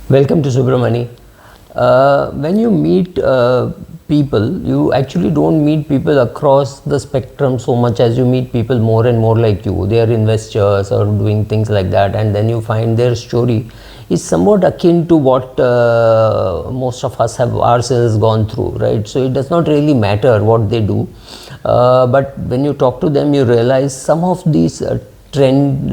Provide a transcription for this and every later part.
Welcome to Subramani. When you meet people, you actually don't meet people across the spectrum so much as you meet people more and more like you. They are investors or doing things like that, and then you find their story is somewhat akin to what most of us have ourselves gone through, right? So it does not really matter what they do, but when you talk to them, you realize some of these trend,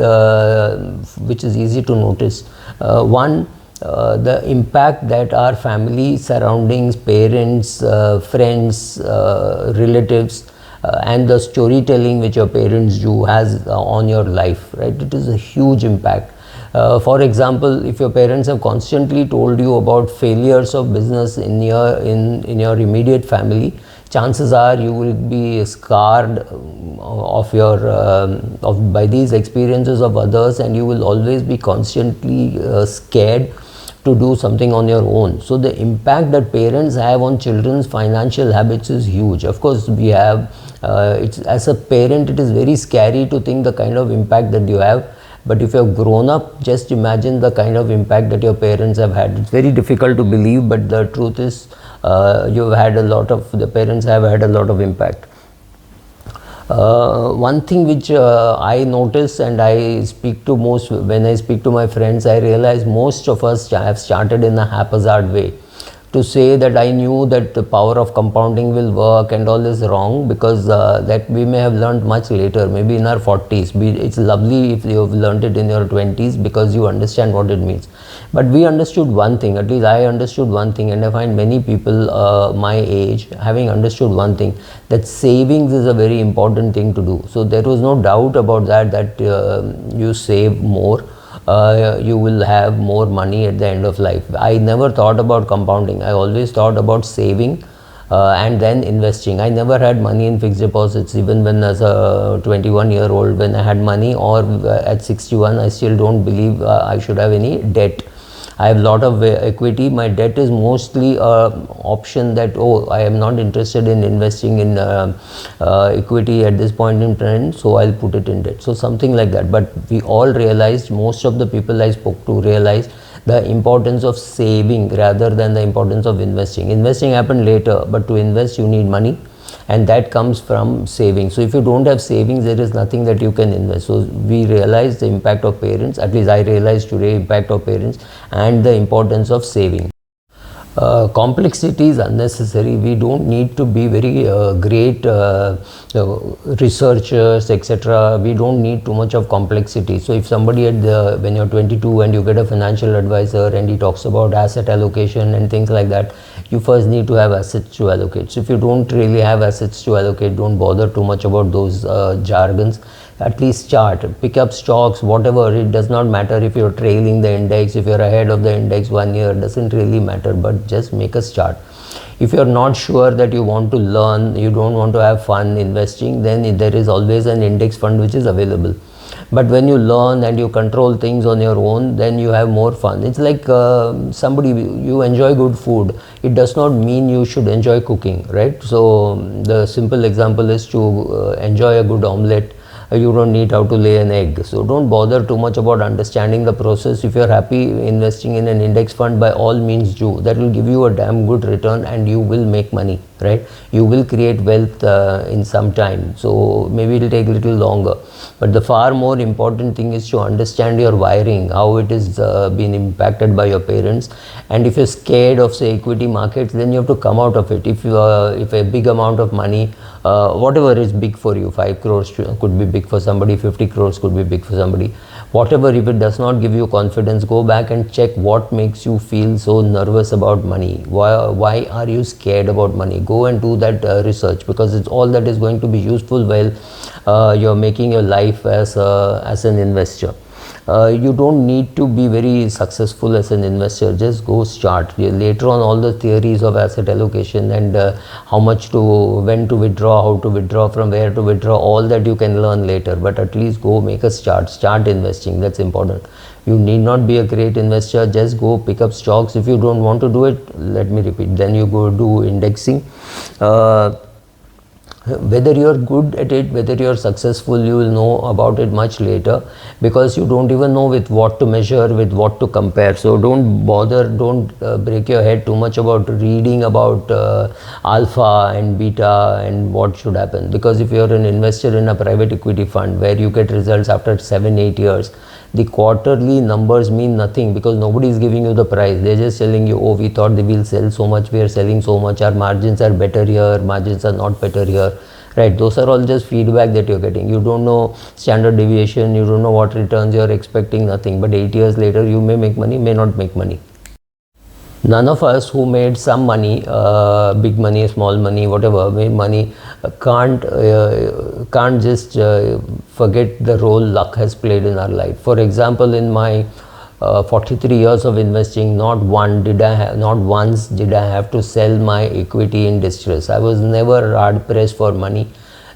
which is easy to notice. One, the impact that our family surroundings, parents, friends, relatives, and the storytelling which your parents do has on your life, right? It is a huge impact. For example, if your parents have constantly told you about failures of business in your immediate family, chances are you will be scarred by these experiences of others, and you will always be constantly scared to do something on your own. So the impact that parents have on children's financial habits is huge. Of course, we have it's, as a parent, it is very scary to think the kind of impact that you have. But if you have grown up, just imagine the kind of impact that your parents have had. It's very difficult to believe, but the truth is, the parents have had a lot of impact. One thing which I notice, and I speak to most, when I speak to my friends, I realize most of us have started in a haphazard way. To say that I knew that the power of compounding will work and all is wrong, because that we may have learned much later, maybe in our 40s. It's lovely if you have learned it in your 20s because you understand what it means. But we understood one thing, at least I understood one thing, and I find many people my age having understood one thing, that savings is a very important thing to do. So there was no doubt about that you save more, you will have more money at the end of life. I never thought about compounding. I always thought about saving and then investing. I never had money in fixed deposits, even when as a 21-year-old, when I had money, or at 61, I still don't believe I should have any debt. I have a lot of equity. My debt is mostly option that, I am not interested in investing in equity at this point in time, so I'll put it in debt. So something like that. But we all realized, most of the people I spoke to realized the importance of saving rather than the importance of investing. Investing happened later, but to invest you need money, and that comes from saving. So if you don't have savings, there is nothing that you can invest. So we realize the impact of parents, at least I realize today, impact of parents and the importance of saving. Complexity is unnecessary. We don't need to be very great researchers, etc. We don't need too much of complexity. So if somebody when you're 22 and you get a financial advisor and he talks about asset allocation and things like that, you first need to have assets to allocate. So if you don't really have assets to allocate, don't bother too much about those jargons. At least chart, pick up stocks, whatever. It does not matter if you're trailing the index, if you're ahead of the index 1 year, doesn't really matter, but just make a start. If you're not sure that you want to learn, you don't want to have fun investing, then there is always an index fund which is available. But when you learn and you control things on your own, then you have more fun. It's like you enjoy good food. It does not mean you should enjoy cooking, right? So the simple example is to enjoy a good omelette. You don't need how to lay an egg. So don't bother too much about understanding the process. If you're happy investing in an index fund, by all means do. That will give you a damn good return and you will make money, right? You will create wealth in some time. So maybe it will take a little longer. But the far more important thing is to understand your wiring, how it is been impacted by your parents. And if you're scared of, say, equity markets, then you have to come out of it. If a big amount of money, whatever is big for you, 5 crores could be big for somebody, 50 crores could be big for somebody. Whatever, if it does not give you confidence, go back and check what makes you feel so nervous about money. Why are you scared about money? Go and do that research, because it's all that is going to be useful while you're making your life as an investor. You don't need to be very successful as an investor. Just go start. Later on, all the theories of asset allocation and when to withdraw, how to withdraw, from where to withdraw, all that you can learn later. But at least go make a start investing. That's important. You need not be a great investor. Just go pick up stocks. If you don't want to do it, let me repeat, then you go do indexing. Whether you're good at it, whether you're successful, you will know about it much later, because you don't even know with what to measure, with what to compare. So don't bother, don't break your head too much about reading about alpha and beta and what should happen. Because if you're an investor in a private equity fund where you get results after 7-8 years, the quarterly numbers mean nothing, because nobody is giving you the price. They're just telling you, oh, we thought they will sell so much, we are selling so much, our margins are better here, margins are not better here, right? Those are all just feedback that you're getting. You don't know standard deviation, you don't know what returns you're expecting, nothing. But 8 years later, you may make money, may not make money. None of us who made some money, big money, small money, whatever, made money, can't just forget the role luck has played in our life. For example, in my 43 years of investing, not once did I have to sell my equity in distress. I was never hard pressed for money,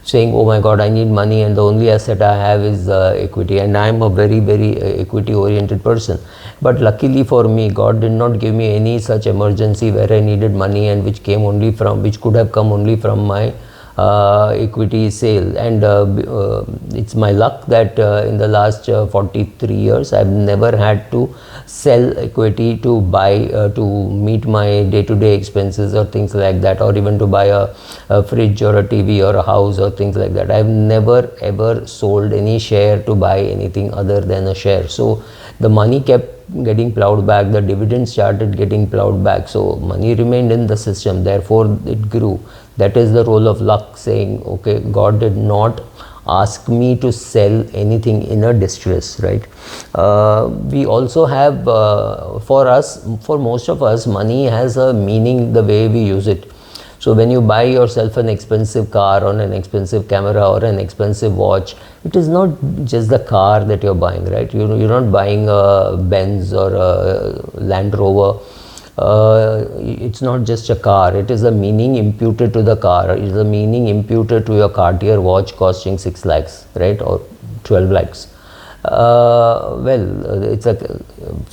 saying, oh my God, I need money and the only asset I have is equity. And I am a very, very equity oriented person. But luckily for me, God did not give me any such emergency where I needed money, and which could have come only from my equity sale. And it's my luck that in the last 43 years I've never had to sell equity to buy to meet my day-to-day expenses or things like that, or even to buy a fridge or a TV or a house or things like that. I've never ever sold any share to buy anything other than a share. So the money kept getting plowed back, the dividends started getting plowed back, so money remained in the system, therefore it grew. That is the role of luck, saying, okay, God did not ask me to sell anything in a distress, right? We also have, for most of us, money has a meaning the way we use it. So when you buy yourself an expensive car or an expensive camera or an expensive watch, it is not just the car that you're buying, right? You're not buying a Benz or a Land Rover. It's not just a car, it is a meaning imputed to the car. It is a meaning imputed to your Cartier watch costing 6 lakhs, right, or 12 lakhs. It's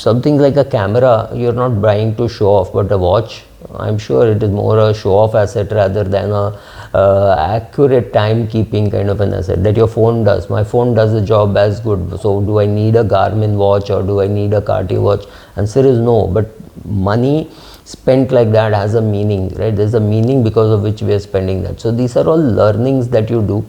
something like a camera. You're not buying to show off, but a watch, I'm sure it is more a show off asset rather than a accurate timekeeping kind of an asset that your phone does. My phone does the job as good. So do I need a Garmin watch or do I need a Cartier watch? Answer is no. But money spent like that has a meaning, right? There's a meaning because of which we are spending that. So these are all learnings that you do.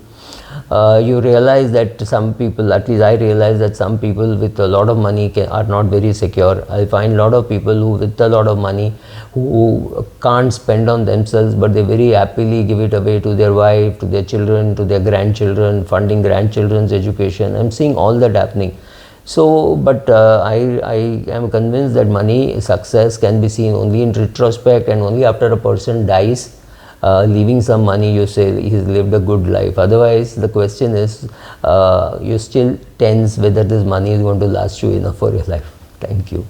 You realize that some people, at least I realize that some people with a lot of money are not very secure. I find a lot of people who with a lot of money who can't spend on themselves, but they very happily give it away to their wife, to their children, to their grandchildren, funding grandchildren's education. I'm seeing all that happening. So, but I am convinced that money success can be seen only in retrospect, and only after a person dies, leaving some money, you say he's lived a good life. Otherwise, the question is, you're still tense whether this money is going to last you enough for your life. Thank you.